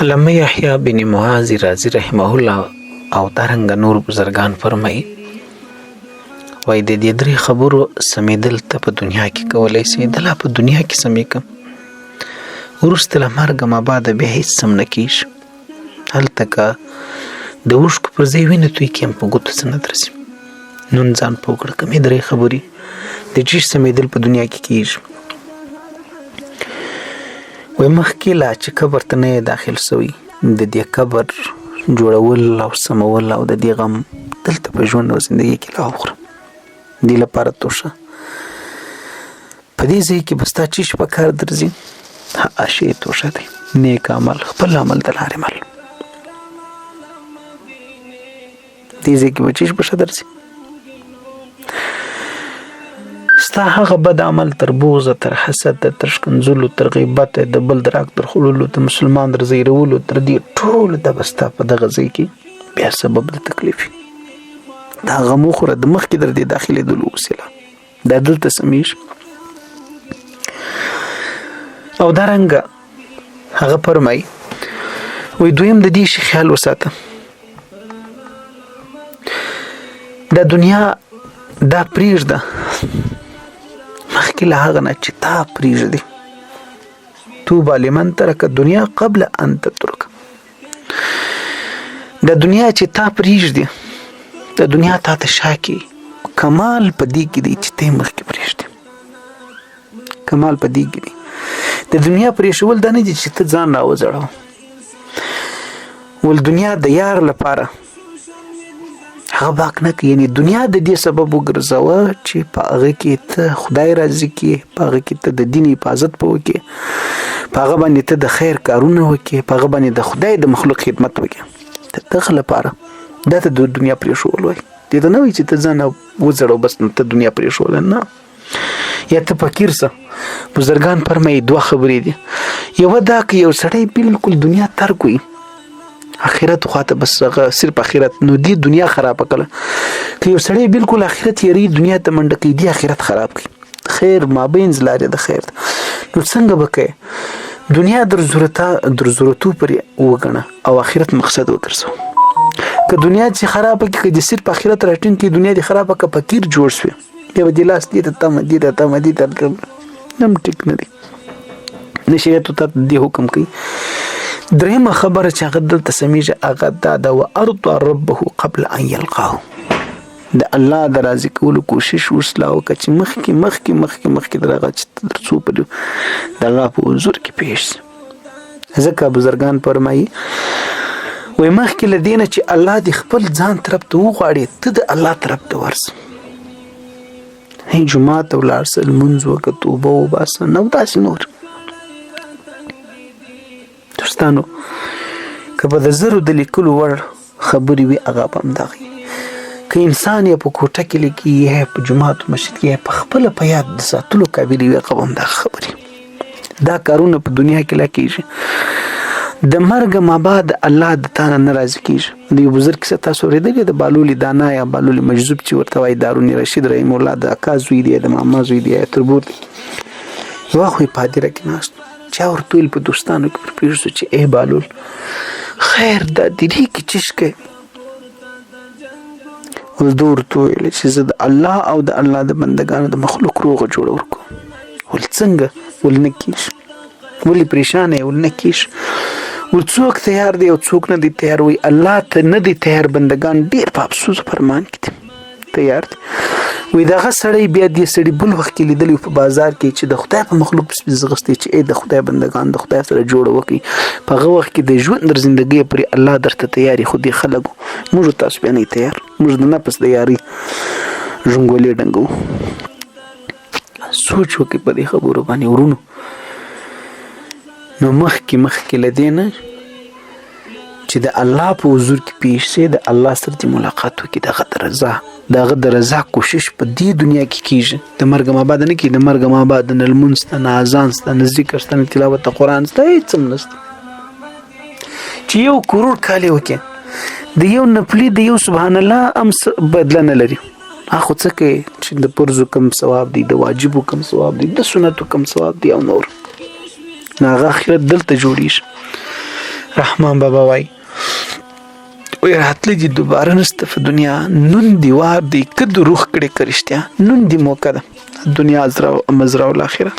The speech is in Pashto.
علامه یحیی بن معاذ رازی رحمه الله او دارنګه نور بزرګان فرمایي وای د دې درې خبرو سمیدل ته په دنیا کې کولای سي د لا په دنیا کې سمې کم ورسته له مرګ ما بعد به هیڅ سم نه کیږي هلته که د اوښکو پر ځای وینه توی کیم په ګوتو څه نه درسي نن ځان پوه کړه کمې درې خبرې د چې سمیدل په دنیا کې کیږي وای مخکې لا چې قبر ته نه داخل سوی د دې قبر جوړول او سمول او د دې غم دلته په ژوند او زندګي کې لا وخوره دې لپاره توشه په دې ځای کې بستا چیش په کار درځي شی توشه دی نیک عمل خپل عمل د لارې مل دې ځای کې به چیش په ښه درځي ستا هغه بد عمل تر بغضه تر حسد تر ښکنځلو تر غیبت د بل دراک تر خلولو د مسلمان در زیرولو تر دې ټول د بستا په دغه ځای کې بیا سبب د تکلیف دا غم وخوره د مخکې در دې داخلېدلو وسیله دا دلته سمیږي او دارنګه هغه فرمایي وایي دویم د دې شي خیال وساته دا دنیا دا پرېږده مخکې له هغه نه چې تا پرېږدي طوبی لمن ترک دنیا قبل ان تترک دا دنیا چې تا پرېږدي د دنیا تا ته شاکي کمال په دې کې دی چې ته مخکې پرېږدي کمال په دې کې دی د دنیا پرېښول دا نه دي چې ته ځان راوځړوه ول دنیا د یار لپاره هغه باک نه کوي یعنی دنیا د دې سبب وګرځوه چې په هغه کې ته خدای راضي کړي په هغه کې ته د دین حفاظت وکړي په هغه باندې ته د خیر کارونه وکړي په هغه باندې د خدای د مخلوق خدمت وکړي دغه لپاره دا ته د دنیا پرېښول وایي دې ته نه وایي چې ته ځان وځړو بس ته دنیا پرېښول نه یا ته فقیر څه بزرګان فرمایي دوه خبرې دي یوه دا که یو سړی بالکل دنیا ترک وي اخرت خواته بس صرف اخرت نو دی دنیا خراب کړه که یو سړی بالکل اخرت یری دنیا ته منډه کوي دی اخرت خراب کوي خیر مابین زلاره د خیر نو څنګه وکړي دنیا در ضرورتو پر وګڼه او اخرت مقصد وګرځو که دنیا چې خراب کې د صرف اخرت راټین کې دنیا دی خراب که فقیر جوړ شوی یا د لاس دې ته مدي ته نم ټیک نه دی نشریعت ته دی حکم کوي درېمه خبره چې هغه دلته سمیږي هغه دا د وارض ربه قبل ان يلقاه د الله د راضي کولو کوشش وسلا او چې مخکې درغه چې درڅو په دغه په حضور کې پیښ ځکه بزرګان فرمایي وای مخکې لدینه چې الله د خپل ځان طرف ته وغواړي ته د الله طرف ته ورسې هي جمعه ته ولارس المنځ وکړه توبه وباسه نو داسې نور دوستانو که به د زرو د لیکلو وړ خبرې وي هغه به همدغه که انسان یې په کوټه کې لیکي یا په جومات مسجد کې په خپله په یاد د ساتلو قابل وي هغه به همدغه خبرې دا کارونه په دنیا کې لا کېږي د مرګ ما بعد الله د تا نه راضي کېږي د یو بزرګ کیسه تاسو اورېدلې د بالولي دانا یا بالولي مجذوب چې ورته وایي دارون رشید رحم الله د اکا زوی دی د ماما زوی دی تربور دی یوه خو یې پادره کې ناست چا ورته ویل په دوستانو کې پر پېښ شو چې ای بالول خیر دا دلې کې چشکه اوس ده ورته ویل چې زه د الله او د الله د بندګانو د مخلوق روغه جوړه ورکوم ول څنګه ول نه کېږي ولې پریشانه یې ول نه کېږي ول څوک تیار دی او څوک نه دی تیار وي الله ته نه دی تیار بندګان ډېر په افسوس فرمان کې دي تیار دی وی دغه سړی بیا دې سړی بل وخت کې لیدلی په بازار کې چې د خدای په مخلوق پسې ځغستې چې ای د خدای بندگان د خدای سره جوړ وکړي په هغه وخت کې د ژوند در زندګۍ پرې الله درته تیاري خو دې خلکو موږ تاسو بیا نه تیار موږ د نفس د یاري ژونګولې ډنګو سوچ وکړي په دې خبرو باندې ورونو نو مخکې له دې نه چې د الله په حضور کې پیښ شي د الله سره د ملاقات وکړي دغه د رضا کوشش په دې دنیا کې کیږي د مرګ ما بعد نه کې د مرګ ما بعد نه لمونځ نه اذان نه ذکر نه تلاوت قرآن ته هیڅ نشته چې یو کرور کاله وکړي د یو نفلی د یو سبحان الله امس بدل نه لري اخو څه کوي چې د پرزو کم ثواب دی د واجبو کم ثواب دی د سنتو کم ثواب دی او نور هغه آخرت دلته جوړیږي. رحمان بابا وای وی راتلی دی دوباره نسته په دنیا نون دی وار دی کد روح کړي کرشتیا نون دی موقع ده دنیا مزرعه الاخره.